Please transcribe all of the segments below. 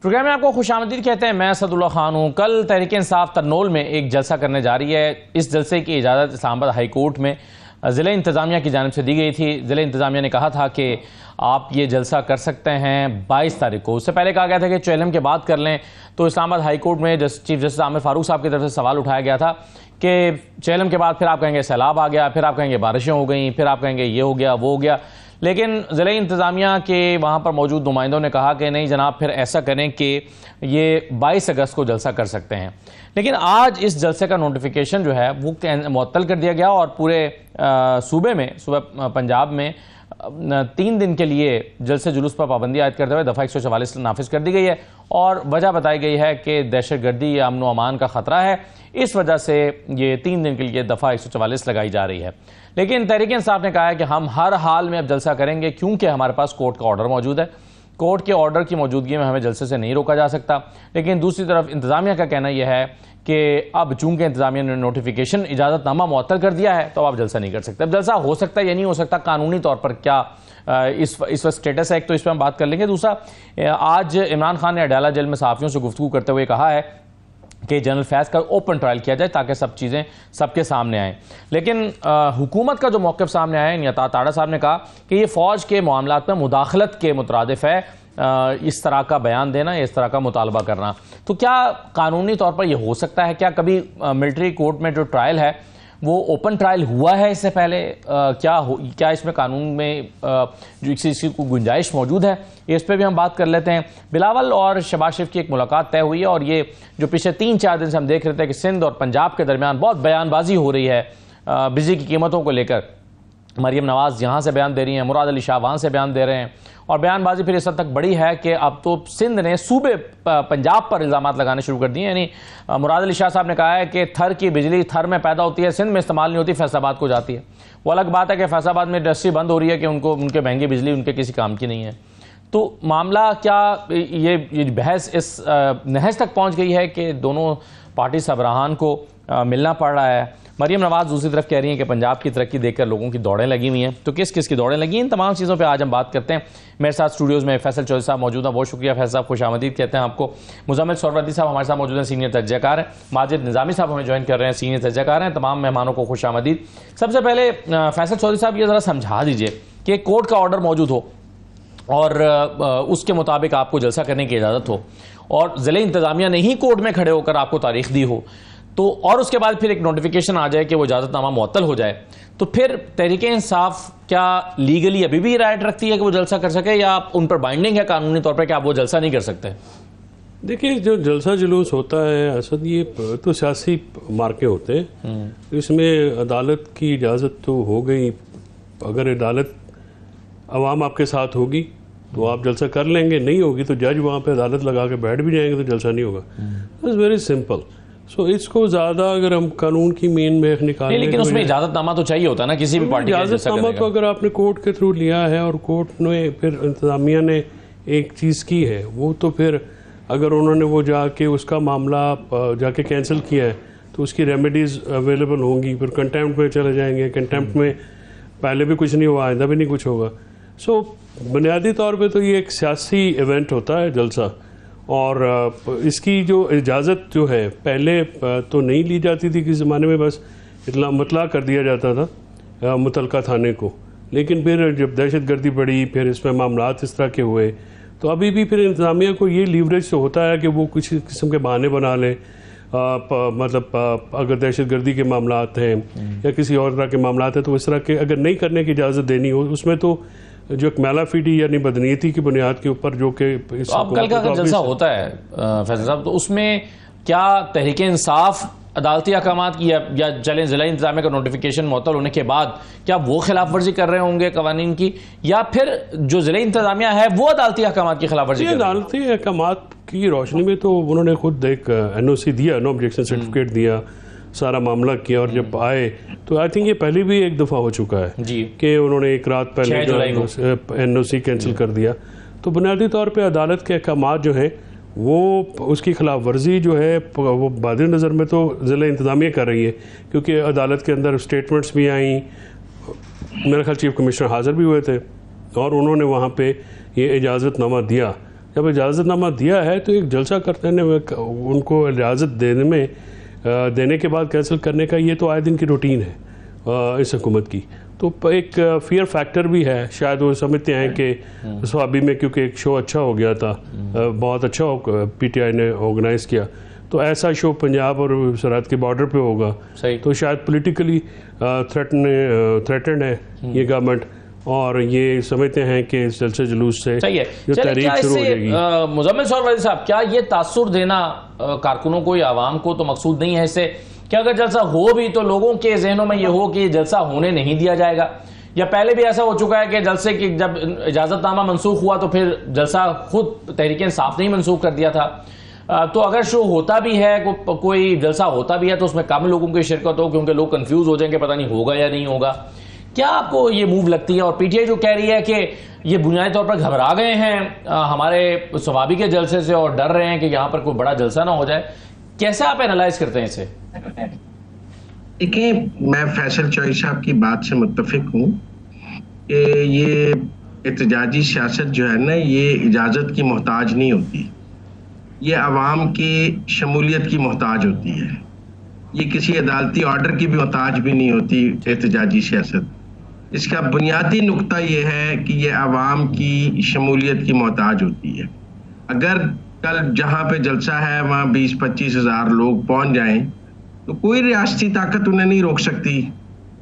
Programme में आपको खुशामदीद कहते हैं। मैं असदुल्ला खान हूँ। कल तहरीक इंसाफ तरनोल में एक जलसा करने जा रही है। इस जलसे की इजाज़त इस्लामाबाद हाई कोर्ट में ज़िला इंतज़ामिया की जानिब से दी गई थी। ज़िला इंतज़ामिया ने कहा था कि आप ये जलसा कर सकते हैं 22 तारीख को। उससे पहले कहा गया था कि चेलम के बाद कर लें। तो इस्लामाबाद हाई कोर्ट में चीफ जस्टिस आमिर फारूक साहब की तरफ से सवाल उठाया गया था कि चेलम के बाद फिर आप कहेंगे सैलाब आ गया, फिर आप कहेंगे बारिशें हो गई, फिर आप कहेंगे ये हो गया वो हो गया। लेकिन ज़िला इंतज़ामिया के वहाँ पर मौजूद नुमाइंदों ने कहा कि नहीं जनाब, फिर ऐसा करें कि ये 22 अगस्त को जलसा कर सकते हैं। लेकिन आज इस जलसे का नोटिफिकेशन जो है वो मुअत्तल कर दिया गया और पूरे सूबे में, सूबे पंजाब में 3 दिन के लिए जलसे जुलूस पर पाबंदी आयद करते हुए दफ़ा 144 नाफिज कर दी गई है। और वजह बताई गई है कि दहशतगर्दी या अमन व अमान का ख़तरा है, इस वजह से ये 3 दिन के लिए दफ़ा 144 लगाई जा रही है। लेकिन तहरीक इंसाफ ने कहा है कि हम हर हाल में अब जलसा करेंगे क्योंकि हमारे पास कोर्ट का ऑर्डर मौजूद है। कोर्ट के ऑर्डर की मौजूदगी में हमें जलसे से नहीं रोका जा सकता। लेकिन दूसरी तरफ इंतज़ामिया का कहना यह है कि अब चूंकि इंतज़ामिया ने नोटिफिकेशन इजाज़तनामा मुअत्तल कर दिया है तो आप जलसा नहीं कर सकते। अब जलसा हो सकता है या नहीं हो सकता, कानूनी तौर पर क्या इस वक्त स्टेटस है, एक तो इस पर हम बात कर लेंगे। दूसरा, आज इमरान खान ने अडाला जेल में सहाफ़ियों से गुफ्तगू करते हुए कहा है कि जनरल फैज़ का ओपन ट्रायल किया जाए ताकि सब चीज़ें सबके सामने आएँ। लेकिन हुकूमत का जो मौक़िफ़ सामने आया है, अता ताड़ा साहब ने कहा कि ये फ़ौज के मामलात में मुदाखलत के मुतरादिफ है, इस तरह का बयान देना, इस तरह का मुतालबा करना। तो क्या कानूनी तौर पर यह हो सकता है? क्या कभी मिलिट्री कोर्ट में जो ट्रायल है वो ओपन ट्रायल हुआ है इससे पहले? क्या इसमें कानून में जो इसी को गुंजाइश मौजूद है? इस पर भी हम बात कर लेते हैं। बिलावल और शहबाज शरीफ की एक मुलाकात तय हुई है और ये जो पिछले 3-4 दिन से हम देख रहे थे कि सिंध और पंजाब के दरमियान बहुत बयानबाजी हो रही है बिजली की कीमतों को लेकर। मरियम नवाज़ यहाँ से बयान दे रही हैं, मुराद अली शाह वहाँ से बयान दे रहे हैं और बयानबाजी फिर इस हद तक बड़ी है कि अब तो सिंध ने सूबे पंजाब पर इल्ज़ाम लगाने शुरू कर दिए। यानी मुराद अली शाह साहब ने कहा है कि थर की बिजली थर में पैदा होती है, सिंध में इस्तेमाल नहीं होती, फैसलाबाद को जाती है। वो अलग बात है कि फैसलाबाद में इंडस्ट्री बंद हो रही है कि उनके महंगी बिजली उनके किसी काम की नहीं है। तो मामला क्या ये बहस इस नहज तक पहुँच गई है कि दोनों पार्टी सरबराहान को मिलना पड़ रहा है। मरियम नवाज़ दूसरी तरफ कह रही हैं कि पंजाब की तरक्की देखकर लोगों की दौड़ें लगी हुई हैं। तो किस किस की दौड़ें लगी, इन तमाम चीज़ों पे आज हम बात करते हैं। मेरे साथ स्टूडियोज़ में फैसल चौधरी साहब मौजूद हैं, बहुत शुक्रिया फैसल साहब, खुशामदीद कहते हैं आपको। मुजम्मिल सोहरावर्दी साहब हमारे साथ मौजूद हैं, सीनियर तज्ज़ियाकार हैं। माजिद निज़ामी साहब हमें ज्वाइन कर रहे हैं, सीनियर तज्ज़ियाकार हैं। तमाम मेहमानों को खुशामदीद। सबसे पहले फैसल चौधरी साहब ये ज़रा समझा दीजिए कि कोर्ट का ऑर्डर मौजूद हो और उसके मुताबिक आपको जलसा करने की इजाज़त हो और ज़िला इंतज़ामिया ने ही कोर्ट में खड़े होकर आपको तारीख दी हो, तो और उसके बाद फिर एक नोटिफिकेशन आ जाए कि वो इजाज़तनामा मुअत्तल हो जाए, तो फिर तहरीक इंसाफ क्या लीगली अभी भी राइट रखती है कि वो जलसा कर सके या उन पर बाइंडिंग है कानूनी तौर पर कि आप वो जलसा नहीं कर सकते? देखिए, जो जलसा जुलूस होता है असद, ये तो सियासी मार्के होते हैं, इसमें अदालत की इजाज़त तो हो गई। अगर अदालत अवाम आपके साथ होगी तो आप जलसा कर लेंगे, नहीं होगी तो जज वहाँ पे अदालत लगा के बैठ भी जाएंगे तो जलसा नहीं होगा। It's very simple. सो इसको ज़्यादा अगर हम कानून की मेन में निकालें, लेकिन उसमें इजाज़तनामा तो चाहिए होता है ना किसी भी पार्टी का। इजाज़तनामा तो अगर आपने कोर्ट के थ्रू लिया है और कोर्ट ने फिर इंतज़ामिया ने एक चीज़ की है, वो तो फिर अगर उन्होंने वो जाके उसका मामला जाके कैंसिल किया है तो उसकी रेमेडीज़ अवेलेबल होंगी। फिर कंटेम्प्ट में चले जाएंगे, कंटेम्प्ट में पहले भी कुछ नहीं हुआ, आइंदा भी नहीं कुछ होगा। सो बुनियादी तौर पे तो ये एक सियासी इवेंट होता है जलसा, और इसकी जो इजाज़त जो है पहले तो नहीं ली जाती थी किस ज़माने में, बस मतला कर दिया जाता था मुतलका थाने को। लेकिन फिर जब दहशत गर्दी बढ़ी, फिर इसमें मामलात इस तरह के हुए, तो अभी भी फिर इंतज़ामिया को ये लीवरेज तो होता है कि वो कुछ किस्म के बहाने बना ले। मतलब अगर दहशत गर्दी के मामलात हैं या किसी और तरह के मामलात हैं तो इस तरह के अगर नहीं करने की इजाज़त देनी हो, उसमें तो जो एक मैलाफिडी यानी बदनीयती की बुनियाद के ऊपर जो कि तो अब कल का अगर जलसा होता है फैसल साहब, तो उसमें क्या तहरीक इंसाफ अदालती अहकामात की या चलें ज़िला इंतज़ामिया का नोटिफिकेशन मुअत्तल होने के बाद क्या वो खिलाफ वर्जी कर रहे होंगे कवानीन की, या फिर जो ज़िला इंतज़ामिया है वो अदालती अहकामात की खिलाफ वर्जी? अदालती अहकामात की रोशनी में तो उन्होंने खुद एक NOC दिया, नो ऑब्जेक्शन सर्टिफिकेट दिया, सारा मामला किया, और जब आए तो आई थिंक ये पहले भी एक दफ़ा हो चुका है जी कि उन्होंने एक रात पहले NOC कैंसिल कर दिया। तो बुनियादी तौर पर अदालत के अहकामात जो हैं वो उसकी खिलाफ वर्जी जो है वो बादे नज़र में तो ज़िला इंतज़ामिया कर रही है, क्योंकि अदालत के अंदर स्टेटमेंट्स भी आई, मेरा ख्याल चीफ कमिश्नर हाज़िर भी हुए थे और उन्होंने वहाँ पे ये इजाज़तनामा दिया जब इजाज़तनामा दिया है तो एक जलसा करने में उनको इजाज़त देने के बाद कैंसिल करने का ये तो आए दिन की रूटीन है इस हुकूमत की। तो एक फियर फैक्टर भी है, शायद वो समझते हैं कि स्वाबी में क्योंकि एक शो अच्छा हो गया था, बहुत अच्छा PTI ने ऑर्गेनाइज़ किया, तो ऐसा शो पंजाब और सरहद के बॉर्डर पे होगा तो शायद पॉलिटिकली थ्रेटन्ड है ये गवर्नमेंट, और ये समझते हैं कि इस जलसे जुलूस से जो तहरीक शुरू हो जाएगी। मुजम्मिल सौरवली साहब, क्या ये तासुर देना कारकुनों को या आवाम को तो मकसूद नहीं है इससे? क्या अगर जलसा हो भी तो लोगों के जहनों में ये हो कि जलसा होने नहीं दिया जाएगा? या पहले भी ऐसा हो चुका है कि जलसे की जब इजाजतनामा मनसूख हुआ तो फिर जलसा खुद तहरीक इंसाफ ने ही मनसूख कर दिया था? तो अगर शो होता भी है, कोई जलसा होता भी है, तो उसमें कम लोगों की शिरकत हो क्योंकि लोग कंफ्यूज हो जाएंगे, पता नहीं होगा या नहीं होगा। क्या आपको ये मूव लगती है? और PTI जो कह रही है कि ये बुनियादी तौर पर घबरा गए हैं हमारे स्वाबी के जलसे से और डर रहे हैं कि यहाँ पर कोई बड़ा जलसा ना हो जाए, कैसे आप एनालाइज करते हैं इसे? देखिए, मैं फैसल चौधरी साहब की बात से मुत्तफिक हूँ कि ये एहतजाजी सियासत जो है ना, ये इजाज़त की मोहताज नहीं होती, ये अवाम की शमूलियत की मोहताज होती है। ये किसी अदालती ऑर्डर की भी मोहताज भी नहीं होती एहतजाजी सियासत। इसका बुनियादी नुक्ता ये है कि ये अवाम की शमूलियत की मोहताज होती है। अगर कल जहाँ पे जलसा है वहाँ 20-25 हज़ार लोग पहुँच जाएं तो कोई रियासती ताकत उन्हें नहीं रोक सकती,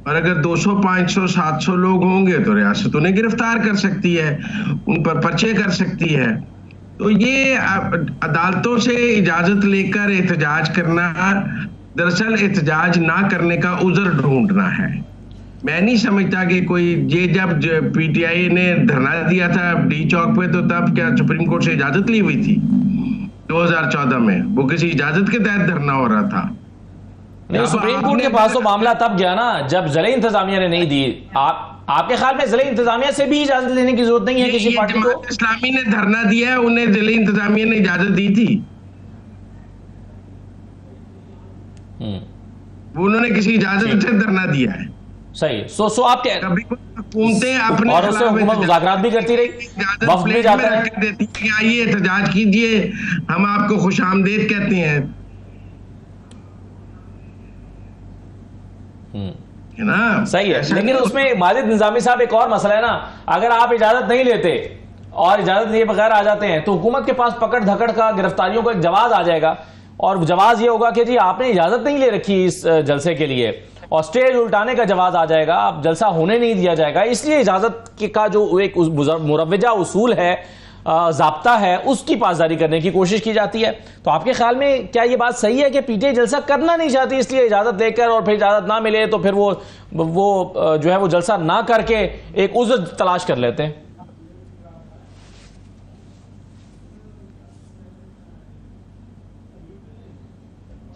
और अगर 200, 500, 700 लोग होंगे तो रियासत उन्हें गिरफ्तार कर सकती है, उन पर पर्चे कर सकती है। तो ये अदालतों से इजाजत लेकर एहतजाज करना दरअसल एहतजाज ना करने का उज़र ढूंढना है। मैं नहीं समझता कि कोई ये जब PTI ने धरना दिया था डी चौक पे, तो तब क्या सुप्रीम कोर्ट से इजाजत ली हुई थी? 2014 में वो किसी इजाजत के तहत धरना हो रहा था। नहीं, सुप्रीम कोर्ट के पास तो मामला तब गया ना जब ज़िले इंतजामिया ने नहीं दी। आपके ख्याल में ज़िले इंतजामिया से भी इजाजत लेने की जरूरत नहीं है किसी पार्टी को? इस्लामी ने धरना दिया है, उन्हें ज़िले इंतजामिया ने इजाजत दी थी? वो उन्होंने किसी इजाजत से धरना दिया है? सही। सो आप क्या कभी हुकूमतें अपने और उससे हुकूमत मुज़ाकरात भी करती रही, वक्त भी जाता है, देती है कि आइए एहतजाज कीजिए, हम आपको खुशामदीद कहते हैं, है ना? सही है। लेकिन उसमें माजिद निजामी साहब एक और मसला है ना, अगर आप इजाजत नहीं लेते और इजाजत लिए बगैर आ जाते हैं तो हुकूमत के पास पकड़ धकड़ का, गिरफ्तारियों का एक जवाब आ जाएगा, और जवाब ये होगा कि जी आपने इजाजत नहीं ले रखी इस जलसे के लिए, और स्टेज उल्टाने का जवाब आ जाएगा, आप जलसा होने नहीं दिया जाएगा। इसलिए इजाजत का जो एक मुरव्वजा उसूल है, ज़ाब्ता है, उसकी पासदारी करने की कोशिश की जाती है। तो आपके ख्याल में क्या ये बात सही है कि PTI जलसा करना नहीं चाहती, इसलिए इजाजत लेकर और फिर इजाजत ना मिले तो फिर वो जो है वो जलसा ना करके एक उज़्र तलाश कर लेते हैं?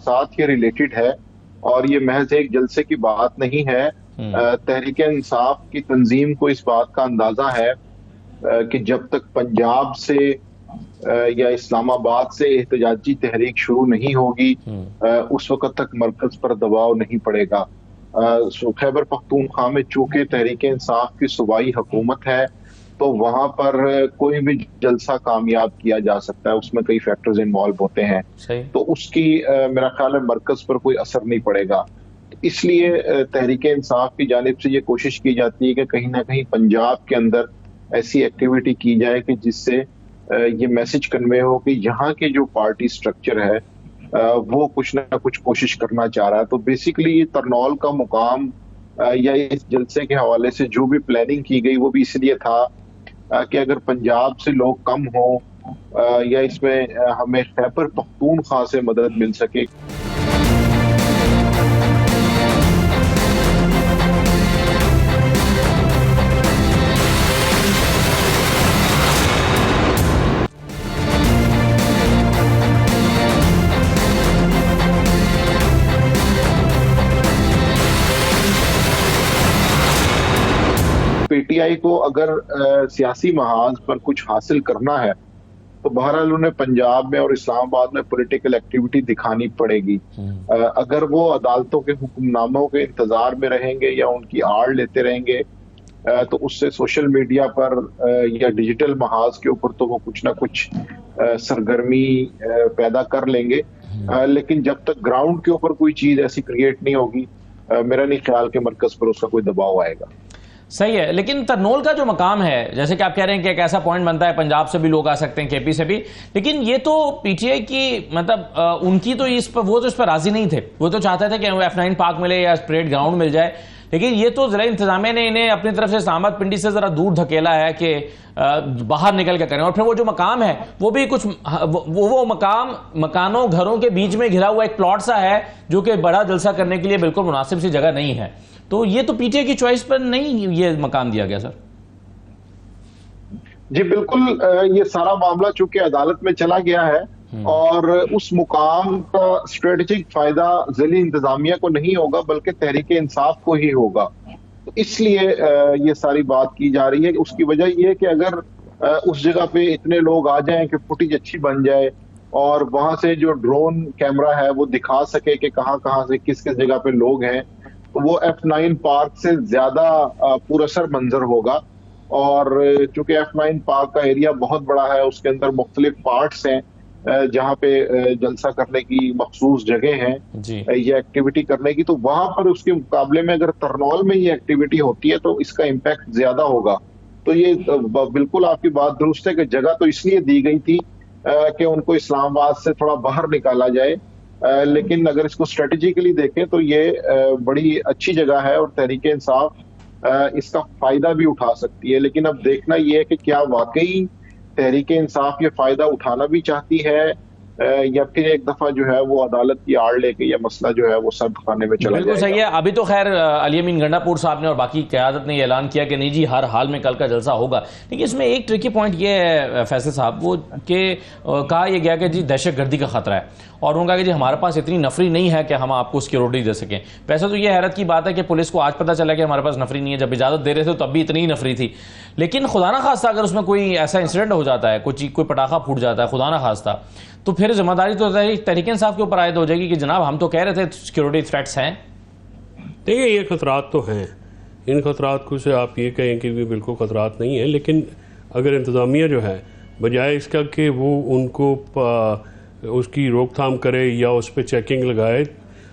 साथ ये रिलेटेड है और ये महज एक जलसे की बात नहीं है। तहरीक इंसाफ की तंजीम को इस बात का अंदाजा है कि जब तक पंजाब से या इस्लामाबाद से एहतजाजी तहरीक शुरू नहीं होगी उस वक्त तक मरकज पर दबाव नहीं पड़ेगा। खैबर पख्तूनख्वा में चूंकि तहरीक इंसाफ की सूबाई हुकूमत है तो वहां पर कोई भी जलसा कामयाब किया जा सकता है, उसमें कई फैक्टर्स इन्वॉल्व होते हैं, तो उसकी मेरा ख्याल है मरकज पर कोई असर नहीं पड़ेगा। इसलिए तहरीक इंसाफ की जानिब से ये कोशिश की जाती है कि कहीं ना कहीं पंजाब के अंदर ऐसी एक्टिविटी की जाए कि जिससे ये मैसेज कन्वे हो कि यहाँ के जो पार्टी स्ट्रक्चर है वो कुछ ना कुछ कोशिश करना चाह रहा है। तो बेसिकली ये तरनौल का मुकाम या इस जलसे के हवाले से जो भी प्लानिंग की गई वो भी इसलिए था कि अगर पंजाब से लोग कम हो या इसमें हमें खैबर पख्तूनख्वा से मदद मिल सके। PTI को अगर सियासी महाज पर कुछ हासिल करना है तो बहरहाल उन्हें पंजाब में और इस्लामाबाद में पॉलिटिकल एक्टिविटी दिखानी पड़ेगी। अगर वो अदालतों के हुक्मनामों के इंतजार में रहेंगे या उनकी आड़ लेते रहेंगे तो उससे सोशल मीडिया पर या डिजिटल महाज के ऊपर तो वो कुछ ना कुछ सरगर्मी पैदा कर लेंगे, लेकिन जब तक ग्राउंड के ऊपर कोई चीज ऐसी क्रिएट नहीं होगी, मेरा नहीं ख्याल कि मरकज पर उसका कोई दबाव आएगा। सही है, लेकिन तरनोल का जो मकाम है, जैसे कि आप कह रहे हैं कि एक ऐसा पॉइंट बनता है, पंजाब से भी लोग आ सकते हैं, केपी से भी, लेकिन ये तो पीटीआई की मतलब उनकी तो इस पर, वो तो इस पर राजी नहीं थे। वो तो चाहते थे कि F9 पार्क मिले या परेड ग्राउंड मिल जाए, लेकिन ये तो जिला इंतजामिया ने इन्हें अपनी तरफ से इस्लामाबाद पिंडी से जरा दूर धकेला है कि बाहर निकल के करें। और फिर वो जो मकाम है वो भी कुछ वो मकाम मकानों घरों के बीच में घिरा हुआ एक प्लॉट सा है, जो कि बड़ा जलसा करने के लिए बिल्कुल मुनासिब सी जगह नहीं है। तो ये तो पीटीआई की चॉइस पर नहीं ये मकाम दिया गया सर। जी बिल्कुल, ये सारा मामला चूंकि अदालत में चला गया है और उस मुकाम का स्ट्रेटेजिक फायदा जिली इंतजामिया को नहीं होगा बल्कि तहरीक इंसाफ को ही होगा। तो इसलिए ये सारी बात की जा रही है। उसकी वजह ये है कि अगर उस जगह पे इतने लोग आ जाएं कि फुटेज अच्छी बन जाए और वहां से जो ड्रोन कैमरा है वो दिखा सके कि कहाँ कहाँ से किस किस जगह पे लोग हैं, तो वो F9 पार्क से ज्यादा पुरअसर मंजर होगा। और चूंकि F9 पार्क का एरिया बहुत बड़ा है, उसके अंदर मुख्तलिफ पार्ट्स हैं जहाँ पे जलसा करने की मखसूस जगह है ये एक्टिविटी करने की, तो वहां पर उसके मुकाबले में अगर तरनौल में ये एक्टिविटी होती है तो इसका इम्पैक्ट ज्यादा होगा। तो ये बिल्कुल आपकी बात दुरुस्त है कि जगह तो इसलिए दी गई थी कि उनको इस्लामाबाद से थोड़ा बाहर निकाला जाए, लेकिन अगर इसको स्ट्रेटेजिकली देखें तो ये बड़ी अच्छी जगह है और तहरीक इंसाफ इसका फायदा भी उठा सकती है। लेकिन अब देखना यह है कि क्या वाकई तहरीक इंसाफ ये फायदा उठाना भी चाहती है या फिर एक दफा जो है वो अदालत की आड़ लेके ये मसला जो है वो सर्द खाने में चला जाएगा। बिल्कुल सही है। अभी तो खैर अली अमीन गंडापुर साहब ने और बाकी क़यादत ने ऐलान किया कि नहीं जी हर हाल में कल का जलसा होगा, लेकिन इसमें एक ट्रिकी पॉइंट ये है फैसल साहब, वो कि कहा यह गया कि जी दहशतगर्दी का खतरा है, और उन्होंने कहा कि जी हमारे पास इतनी नफरी नहीं है कि हम आपको सिक्योरिटी दे सकें। वैसे तो ये हैरत की बात है कि पुलिस को आज पता चला कि हमारे पास नफरी नहीं है, जब इजाज़त दे रहे थे तब भी इतनी ही नफरी थी। लेकिन खुदा ना खास्ता अगर उसमें कोई ऐसा इंसिडेंट हो जाता है, कोई पटाखा फूट जाता है खुदा ना खास्ता, तो फिर जिम्मेदारी तो तहरीक इंसाफ के ऊपर आयद हो जाएगी कि जनाब हम तो कह रहे थे सिक्योरिटी थ्रेट्स हैं। देखिए ये खतरात तो हैं, इन खतरात को से आप ये कहें कि बिल्कुल खतरात नहीं है, लेकिन अगर इंतज़ामिया जो है बजाय इसका कि वो उनको उसकी रोकथाम करे या उस पर चेकिंग लगाए,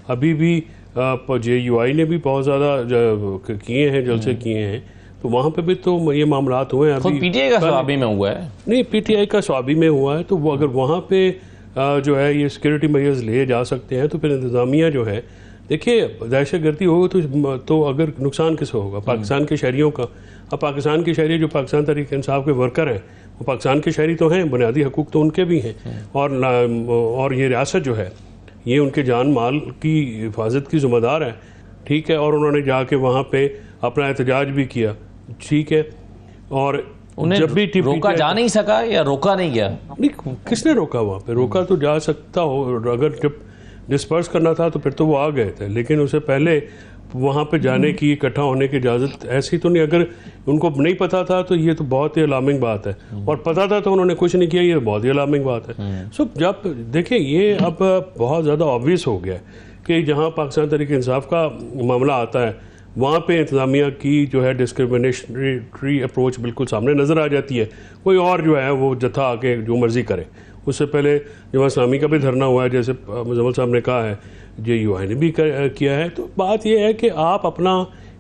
अभी भी JUI ने भी बहुत ज़्यादा किए हैं, जलसे किए हैं, तो वहाँ पे भी तो ये मामलात हुए हैं। अभी पीटीआई का स्वाबी में हुआ है, नहीं पीटीआई का स्वाबी में हुआ है, तो वो अगर वहाँ पे जो है ये सिक्योरिटी मेजर्स लिए जा सकते हैं तो फिर इंतज़ामिया जो है, देखिए दहशतगर्दी हो तो अगर नुकसान किसको होगा? पाकिस्तान के शहरियों का। अब पाकिस्तान के शहरी जो पाकिस्तान तहरीक इंसाफ के वर्कर हैं वो पाकिस्तान के शहरी तो हैं, बुनियादी हकूक़ तो उनके भी हैं, और ये रियासत जो है ये उनके जान माल की हिफाजत की ज़िम्मेदार है, ठीक है। और उन्होंने जाके वहाँ पे अपना एहतजाज भी किया, ठीक है, और उन्हें जब भी रोका जा नहीं सका या रोका नहीं गया? नहीं, किसने रोका? वहाँ पे रोका तो जा सकता हो, अगर जब डिस्पर्स करना था तो फिर तो वो आ गए थे, लेकिन उससे पहले वहाँ पे जाने की, इकट्ठा होने की इजाज़त ऐसी तो नहीं। अगर उनको नहीं पता था तो ये तो बहुत ही अलार्मिंग बात है, और पता था तो उन्होंने कुछ नहीं किया, ये बहुत ही अलार्मिंग बात है। सो जब देखिए ये अब बहुत ज़्यादा ऑब्वियस हो गया कि जहाँ पाकिस्तान तहरीक इंसाफ का मामला आता है वहाँ पे इंतज़ामिया की जो है डिस्क्रिमिनेटरी अप्रोच बिल्कुल सामने नज़र आ जाती है। कोई और जो है वो जत्था आके जो मर्ज़ी करे। उससे पहले जमात इस्लामी का भी धरना हुआ है, जैसे मुजम्मिल साहब ने कहा है, JUI ने भी किया है। तो बात यह है कि आप अपना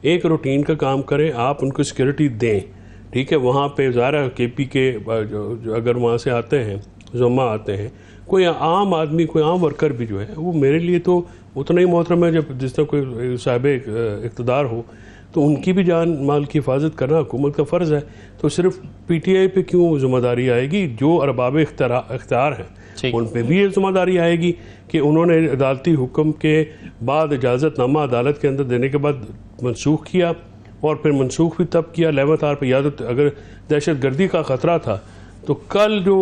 एक रूटीन का काम करें, आप उनको सिक्योरिटी दें, ठीक है। वहाँ पे ज़ाहिर KP के अगर वहाँ से आते हैं, ज़म्मा आते हैं, कोई आम आदमी, कोई आम वर्कर भी जो है वो मेरे लिए तो उतना ही मोहतरम है जब जिस तरह कोई साहिब इक़्तिदार हो, तो उनकी भी जान माल की हिफाजत करना हुकूमत का फ़र्ज़ है। तो सिर्फ PTI पे क्यों ज़िम्मेदारी आएगी? जो अरबाब इख्तियार हैं उन पर भी ये ज़िम्मेदारी आएगी कि उन्होंने अदालती हुक्म के बाद इजाज़तनामा अदालत के अंदर देने के बाद मनसूख किया, और फिर मनसूख भी तब किया 11 आर पर। याद अगर दहशतगर्दी का ख़तरा था तो कल जो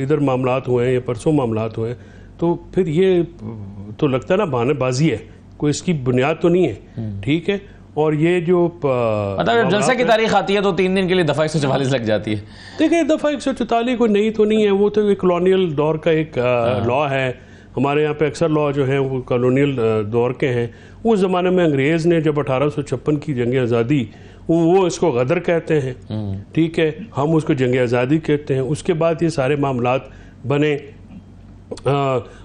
इधर मामलात हुए हैं या परसों मामलात हुए हैं, तो फिर ये तो लगता है ना बहानेबाजी है, कोई इसकी बुनियाद तो नहीं है, ठीक है। और ये जो मतलब जलसे की तारीख आती है तो 3 दिन के लिए दफ़ा 144 लग जाती है। देखिए दफ़ा 144 कोई नई तो नहीं है, वो तो एक कॉलोनियल दौर का एक लॉ है। हमारे यहाँ पे अक्सर लॉ जो हैं वो कॉलोनियल दौर के हैं। उस ज़माने में अंग्रेज़ ने जब 1856 की जंग आज़ादी, वो इसको गदर कहते हैं, ठीक है, हम उसको जंग आज़ादी कहते हैं। उसके बाद ये सारे मामलात बने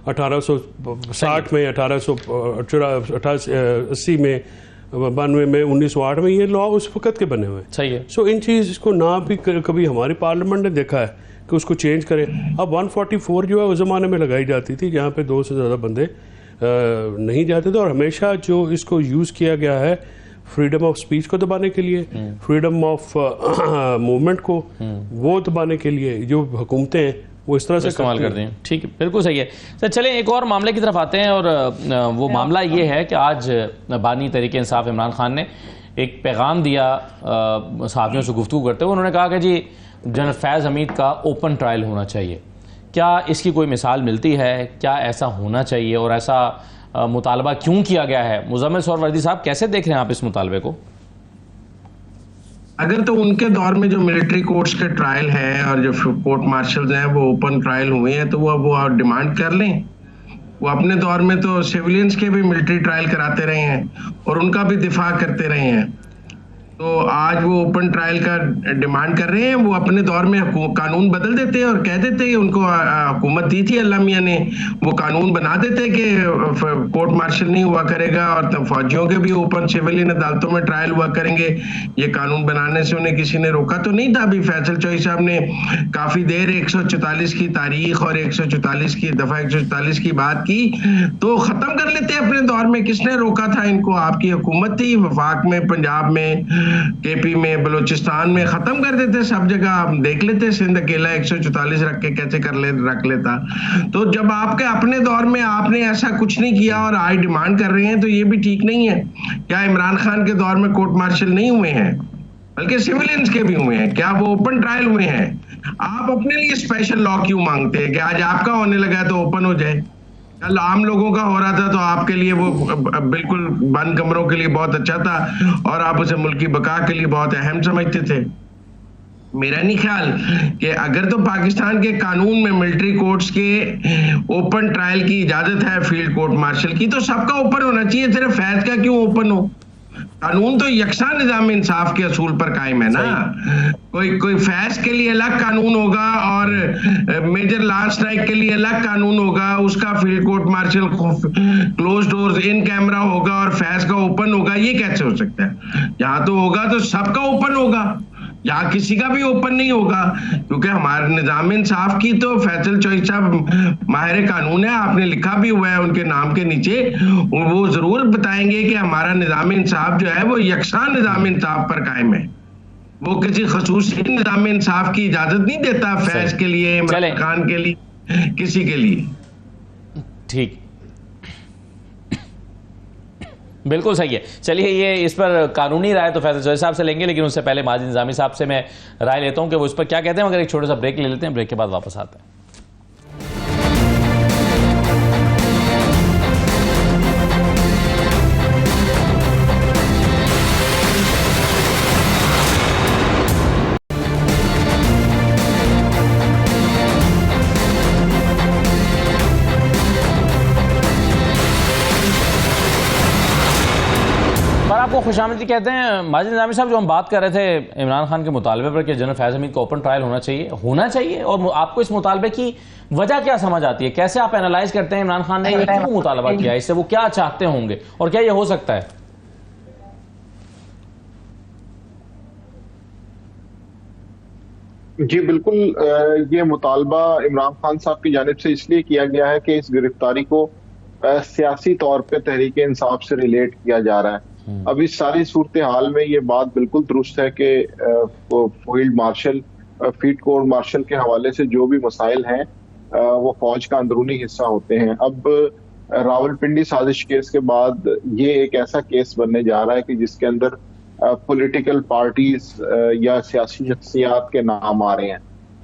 1860 में, 1880 में, 92 में, 1908 में, ये लॉ उस वक़्त के बने हुए हैं। सही है। सो इन चीज़ को ना भी कभी हमारी पार्लियामेंट ने देखा है कि उसको चेंज करें। अब 144 जो है उस ज़माने में लगाई जाती थी, जहाँ पे 2 से ज़्यादा बंदे नहीं जाते थे, और हमेशा जो इसको यूज़ किया गया है फ्रीडम ऑफ स्पीच को दबाने के लिए, फ्रीडम ऑफ मूवमेंट को वो दबाने के लिए जो हुकूमतें हैं वो इस तरह से इस्तेमाल करते हैं। ठीक है, बिल्कुल सही है। तो चलें एक और मामले की तरफ आते हैं, और वो मामला ये है कि आज बानी तहरीक इंसाफ इमरान खान ने एक पैगाम दिया साथियों से गुफ्तगू करते हुए। उन्होंने कहा कि जी जनरल फैज़ हमीद का ओपन ट्रायल होना चाहिए। क्या इसकी कोई मिसाल मिलती है? क्या ऐसा होना चाहिए और ऐसा मुतालबा क्यों किया गया है? मुज़म्मिल सोहरावर्दी साहब, कैसे देख रहे हैं आप इस मुतालबे को? अगर तो उनके दौर में जो मिलिट्री कोर्ट्स के ट्रायल है और जो कोर्ट मार्शल्स हैं वो ओपन ट्रायल हुए हैं, तो वो डिमांड कर लें। वो अपने दौर में तो सिविलियंस के भी मिलिट्री ट्रायल कराते रहे हैं और उनका भी दिफा करते रहे हैं। तो आज वो ओपन ट्रायल का डिमांड कर रहे हैं। वो अपने दौर में कानून बदल देते हैं और कह देते हैं, उनको हुकूमत दी थी अल्लाह मियां ने, वो कानून बना देते कि कोर्ट मार्शल नहीं हुआ करेगा और तब फौजियों के भी ओपन सिविलियन अदालतों में ट्रायल हुआ करेंगे। ये कानून बनाने से उन्हें किसी ने रोका तो नहीं था। अभी फैसल चौधरी साहब ने काफी देर 144 की तारीख और 144 की दफा 144 की बात की, तो खत्म कर लेते अपने दौर में। किसने रोका था इनको? आपकी हुकूमत थी, वफाक में, पंजाब में, केपी में, बलूचिस्तान में, खत्म कर देते सब जगह। आप देख लेते सिंध अकेला 144 रख के कैसे रख लेता। तो जब आपके अपने दौर में आपने ऐसा कुछ नहीं किया और आज डिमांड कर रहे हैं, तो ये भी ठीक नहीं है। क्या इमरान खान के दौर में कोर्ट मार्शल नहीं हुए हैं, बल्कि सिविलियंस के भी हुए हैं? क्या वो ओपन ट्रायल हुए हैं? आप अपने लिए स्पेशल लॉ क्यों मांगते हैं कि आज आपका होने लगा तो ओपन हो जाए? कल आम लोगों का हो रहा था तो आपके लिए वो बिल्कुल बंद कमरों के लिए बहुत अच्छा था और आप उसे मुल्क की बका के लिए बहुत अहम समझते थे। मेरा नहीं ख्याल कि अगर तो पाकिस्तान के कानून में मिलिट्री कोर्ट्स के ओपन ट्रायल की इजाजत है, फील्ड कोर्ट मार्शल की, तो सबका ओपन होना चाहिए। सिर्फ फैज का क्यों ओपन हो? कानून तो यकसा निजाम इंसाफ के असूल पर कायम है ना। कोई फैज के लिए अलग कानून होगा और मेजर लांस नाइक के लिए अलग कानून होगा, उसका field court martial close doors in camera होगा और फैज का ओपन होगा। ये कैसे हो सकता है? यहाँ तो होगा तो सबका ओपन होगा, यहाँ किसी का भी ओपन नहीं होगा, क्योंकि हमारे निजाम इंसाफ की तो फैसल चौधरी साहब माहिर कानून है, आपने लिखा भी हुआ है उनके नाम के नीचे। वो जरूर बताएंगे कि हमारा निजाम इंसाफ जो है वो यकसा निजाम इंसाफ पर कायम है। वो किसी खसूसी निजाम इंसाफ की इजाजत नहीं देता फैज के लिए, इमरान खान के लिए, किसी के लिए। ठीक, बिल्कुल सही है। चलिए, ये इस पर कानूनी राय तो फैसल चौधरी साहब से लेंगे, लेकिन उससे पहले माजिद निजामी साहब से मैं राय लेता हूं कि वो इस पर क्या कहते हैं। मगर एक छोटा सा ब्रेक ले लेते हैं, ब्रेक के बाद वापस आते हैं। आपको खुशामदीद कहते हैं। माजिद निजामी साहब, जो हम बात कर रहे थे इमरान खान के मुतालबे पर कि जनरल फैज़ हमीद का ओपन ट्रायल होना चाहिए, और आपको इस मुतालबे की वजह क्या समझ आती है? कैसे आप एनालाइज करते हैं इमरान खान ने ये क्यों मुतालबा किया, इससे वो क्या चाहते होंगे और क्या ये हो सकता है? जी बिल्कुल, ये मुतालबा इमरान खान साहब की जानिब से इसलिए किया गया है कि इस गिरफ्तारी को सियासी तौर पे तहरीक इंसाफ से रिलेट किया जा रहा है। अब इस सारी सूरत हाल में ये बात बिल्कुल दुरुस्त है कि field marshal, field court martial के हवाले से जो भी मसाइल हैं वो फौज का अंदरूनी हिस्सा होते हैं। अब रावलपिंडी साजिश केस के बाद ये एक ऐसा केस बनने जा रहा है कि जिसके अंदर पॉलिटिकल पार्टीज या सियासी शख्सियात के नाम आ रहे हैं,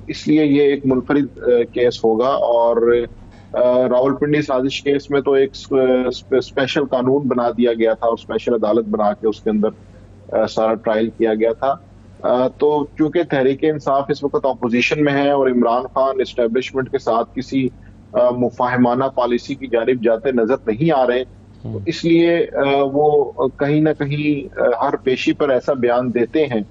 इसलिए ये एक मुनफरिद केस होगा। और रावलपिंडी साजिश केस में तो एक स्पेशल कानून बना दिया गया था और स्पेशल अदालत बना के उसके अंदर सारा ट्रायल किया गया था। तो चूंकि तहरीक इंसाफ इस वक्त अपोजिशन में है और इमरान खान एस्टेब्लिशमेंट के साथ किसी मुफाहिमाना पॉलिसी की जानिब जाते नजर नहीं आ रहे, तो इसलिए वो कहीं ना कहीं हर पेशी पर ऐसा बयान देते हैं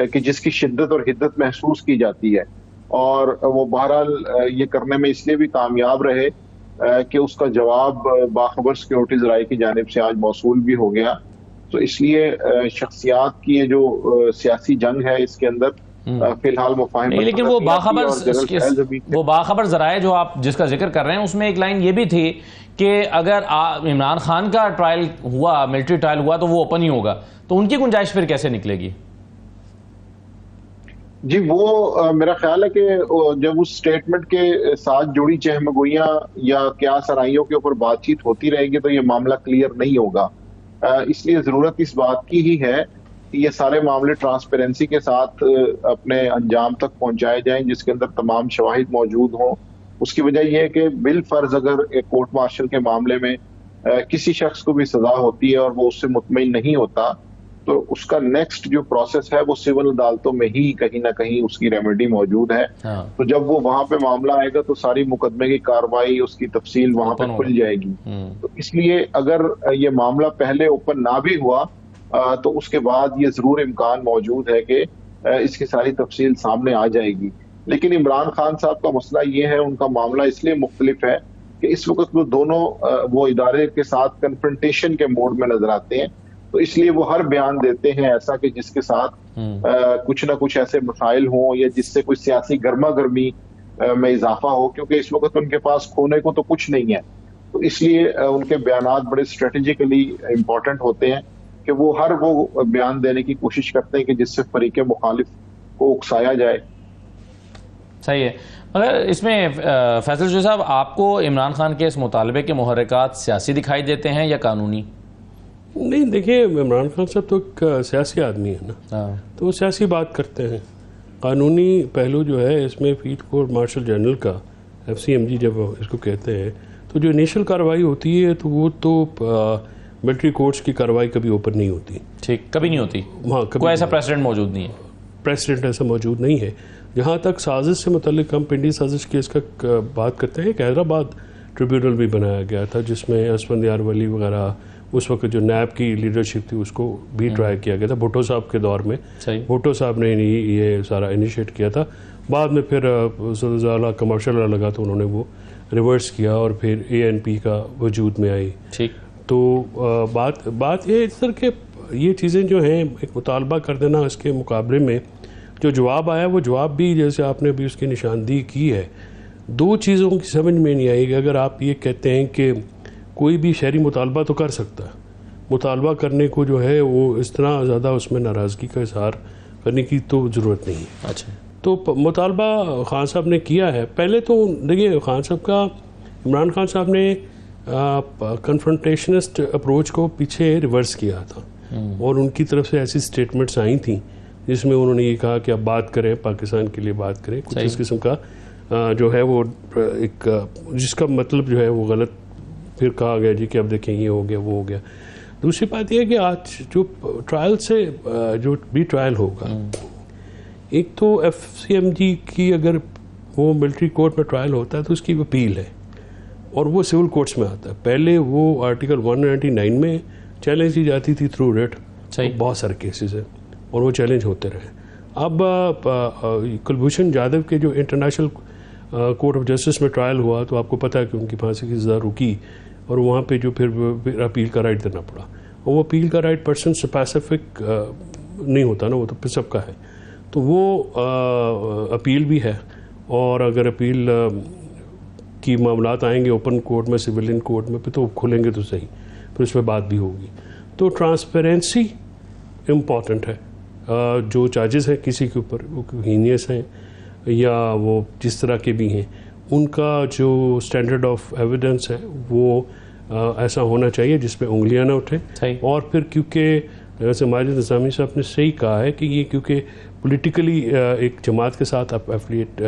कि जिसकी शिद्दत और हिद्दत महसूस की जाती है, और वो बहरहाल ये करने में इसलिए भी कामयाब रहे कि उसका जवाब बाखबर सिक्योरिटीज राय की जानिब से आज मौसूल भी हो गया। तो इसलिए शख्सियात की ये जो सियासी जंग है, इसके अंदर फिलहाल मुफाहिम नहीं, लेकिन वो बाखबर जराए जो आप जिसका जिक्र कर रहे हैं उसमें एक लाइन ये भी थी कि अगर इमरान खान का ट्रायल हुआ, मिलिट्री ट्रायल हुआ, तो वो ओपन ही होगा, तो उनकी गुंजाइश फिर कैसे निकलेगी? जी, वो मेरा ख्याल है कि जब उस स्टेटमेंट के साथ जुड़ी चहमगोइयां या क्या सराइयों के ऊपर बातचीत होती रहेगी तो ये मामला क्लियर नहीं होगा। इसलिए जरूरत इस बात की ही है कि ये सारे मामले ट्रांसपेरेंसी के साथ अपने अंजाम तक पहुंचाए जाएं, जिसके अंदर तमाम शवाहिद मौजूद हों। उसकी वजह यह है कि बिल फर्ज अगर एक कोर्ट मार्शल के मामले में किसी शख्स को भी सजा होती है और वो उससे मुतमईन नहीं होता, तो उसका नेक्स्ट जो प्रोसेस है वो सिविल अदालतों में ही कहीं ना कहीं उसकी रेमेडी मौजूद है। तो जब वो वहां पे मामला आएगा तो सारी मुकदमे की कार्रवाई, उसकी तफसील वहां पे खुल जाएगी। तो इसलिए अगर ये मामला पहले ओपन ना भी हुआ तो उसके बाद ये जरूर इम्कान मौजूद है कि इसकी सारी तफसील सामने आ जाएगी। लेकिन इमरान खान साहब का मसला ये है, उनका मामला इसलिए मुख्तलिफ है कि इस वक्त वो दोनों वो इदारे के साथ कन्फ्रंटेशन के मोड में नजर आते हैं। तो इसलिए वो हर बयान देते हैं ऐसा कि जिसके साथ कुछ ना कुछ ऐसे मसाइल हों या जिससे कोई सियासी गर्मा गर्मी में इजाफा हो, क्योंकि इस वक्त उनके पास खोने को तो कुछ नहीं है। तो इसलिए उनके बयानात बड़े स्ट्रेटेजिकली इम्पोर्टेंट होते हैं कि वो हर वो बयान देने की कोशिश करते हैं कि जिससे फरीक मुखालिफ को उकसाया जाए। सही है। मगर इसमें फैसल जो साहब, आपको इमरान खान के इस मुतालबे के मुहर्रिकात सियासी दिखाई देते हैं या कानूनी? नहीं, देखिए, इमरान खान साहब तो एक सियासी आदमी है ना, तो वो सियासी बात करते हैं। कानूनी पहलू जो है इसमें फील्ड कोर्ट मार्शल जनरल का FCMG जब इसको कहते हैं, तो जो इनिशियल कार्रवाई होती है तो वो तो मिलिट्री कोर्ट्स की कार्रवाई कभी ओपन नहीं होती। ठीक, कभी नहीं होती। हाँ, कोई ऐसा प्रेसिडेंट मौजूद नहीं है। प्रेसिडेंट ऐसा मौजूद नहीं है। जहाँ तक साजिश से मुतल्लिक हम पिंडी साजिश केस का बात करते हैं, हैदराबाद ट्रिब्यूनल भी बनाया गया था जिसमें असफंदियार वली वगैरह, उस वक्त जो नैब की लीडरशिप थी उसको भी ट्राई किया गया था भुट्टो साहब के दौर में। भुट्टो साहब ने ये सारा इनिशिएट किया था। बाद में फिर ज़्यादा कमर्शियल लगा तो उन्होंने वो रिवर्स किया और फिर ANP का वजूद में आई। ठीक, तो बात ये इस तरह के ये चीज़ें जो हैं एक मुतालबा कर देना, इसके मुकाबले में जो जवाब आया वो जवाब भी जैसे आपने अभी उसकी निशानदेही की है, दो चीज़ों की समझ में नहीं आएगी। अगर आप ये कहते हैं कि कोई भी शहरी मुतालबा तो कर सकता है, मुतालबा करने को जो है वो इस तरह ज़्यादा उसमें नाराज़गी का इजहार करने की तो ज़रूरत नहीं है। अच्छा, तो मुतालबा खान साहब ने किया है। पहले तो देखिए, खान साहब का, इमरान खान साहब ने कन्फ्रंटेशनिस्ट अप्रोच को पीछे रिवर्स किया था और उनकी तरफ से ऐसी स्टेटमेंट्स आई थी जिसमें उन्होंने ये कहा कि अब बात करें, पाकिस्तान के लिए बात करें, कुछ इस किस्म का जो है वो एक जिसका मतलब जो है वो गलत फिर कहा गया जी कि अब देखें ये हो गया वो हो गया। दूसरी बात यह है कि आज जो ट्रायल से जो भी ट्रायल होगा, एक तो FCMG की अगर वो मिलिट्री कोर्ट में ट्रायल होता है तो उसकी अपील है और वो सिविल कोर्ट्स में आता है। पहले वो आर्टिकल 199 में चैलेंज की जाती थी थ्रू रेट, तो बहुत सारे केसेस हैं और वो चैलेंज होते रहे। अब कुलभूषण जाधव के जो इंटरनेशनल कोर्ट ऑफ जस्टिस में ट्रायल हुआ तो आपको पता है कि उनकी फांसी की सज़ा रुकी और वहाँ पे जो फिर अपील का राइट देना पड़ा, और वो अपील का राइट पर्सन स्पेसिफिक नहीं होता ना, वो तो सबका है। तो वो अपील भी है और अगर अपील की मामलात आएंगे ओपन कोर्ट में, सिविलियन कोर्ट में, तो खुलेंगे तो सही, फिर उस पर बात भी होगी। तो ट्रांसपेरेंसी इम्पॉर्टेंट है। जो चार्जेस हैं किसी के ऊपर, वो हीनियस हैं या वो जिस तरह के भी हैं, उनका जो स्टैंडर्ड ऑफ एविडेंस है वो ऐसा होना चाहिए जिसमें उंगलियां ना उठें। और फिर क्योंकि जैसे माजिद निज़ामी साहब ने सही कहा है कि ये क्योंकि पॉलिटिकली एक जमात के साथ आप एफिलिएट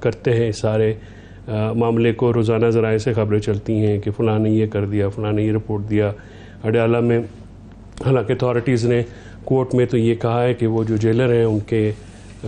करते हैं, सारे मामले को रोज़ाना ज़राए से खबरें चलती हैं कि फ़लाँ ने ये कर दिया, फ़लाँ ने ये रिपोर्ट दिया। अडयाला में हालांकि अथॉरिटीज़ ने कोर्ट में तो ये कहा है कि वो जो जेलर हैं उनके